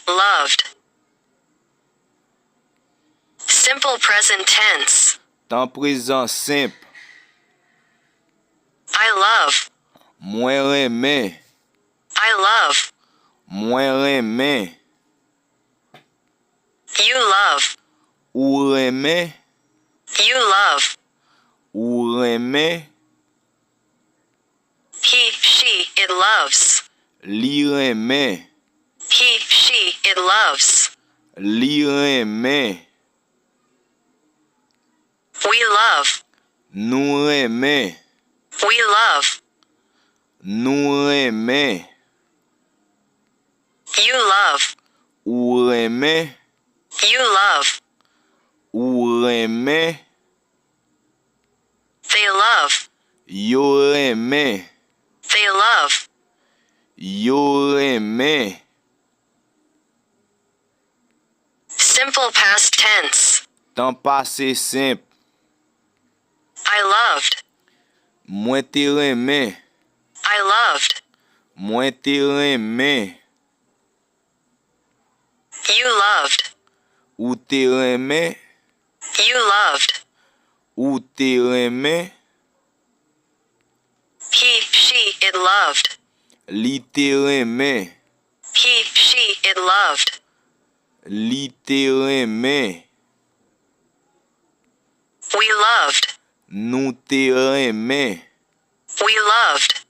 loved. Simple present tense. Temps présent simple. I love. Mwen renmen. I love. Mwen renmen. You love. Ou renmen. You love. Ou renmen. He, she, it loves. Li renmen. He, she, it loves. Li renmen. We love. Nou renmen. We love. Nou renmen. You love. Ou renmen. You love. Ou renmen. They love. Yo renmen. They love. Yo renmen. Simple past tense. Temps passé simple. I loved. Mwen te renmen. I loved. Mwen te renmen. You loved. Ou te renmen. You loved. Ou te renmen. He, she, it loved. Li te renmen. He, she, it loved. Li te renmen. We loved. Nou te renmen. We loved.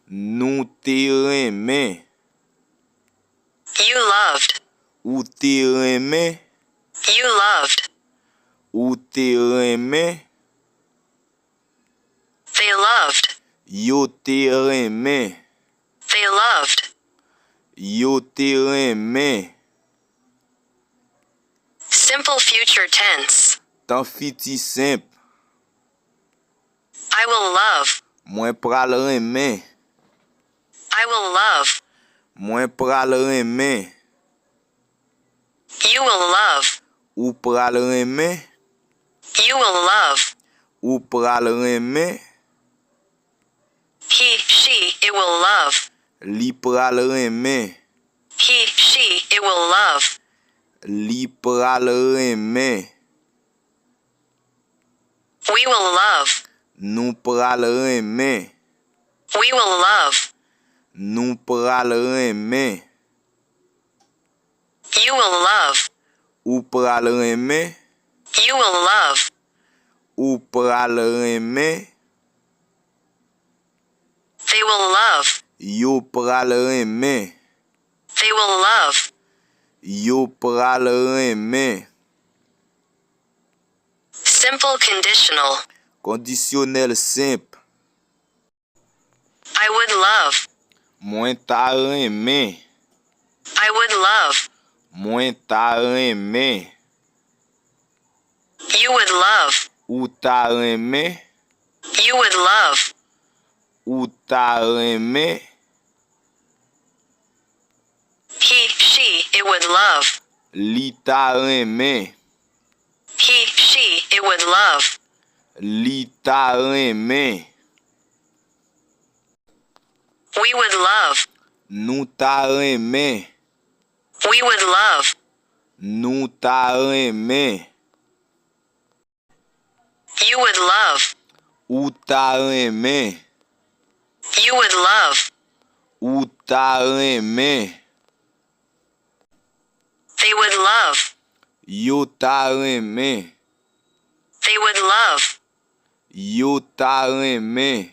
Nou te renmen. You loved. Ou te renmen. You loved. Ou te renmen. They loved. Yo te renmen. They loved. Yo te renmen. Simple future tense. Temps fiti simple. I will love. Mwen pral renmen. I will love. Mwen pral renmen. You will love. Ou pral renmen. You will love. Ou pral renmen. He, she, it will love. Li pral renmen. He, she, it will love. Li pral renmen. We will love. Nou pral renmen. We will love. Nou pral renmen. You will love. Ou pral renmen. You will love. Ou pral renmen. They will love. Yo pral renmen. They will love. Yo pral renmen. Simple conditional. Kondisyonèl senp. I would love. Mwen ta renmen. I would love. Mwen ta renmen. You would love. Ou ta renmen. You would love. Ou ta renmen. He, she, it would love. Li ta renmen. He, she, it would love. Li ta renmen. We would love. Nou ta renmen. We would love. Nou ta renmen. You would love. Ou ta renmen. You would love. Ou ta renmen. They would love. Yo ta renmen. They would love. Yo ta renmen.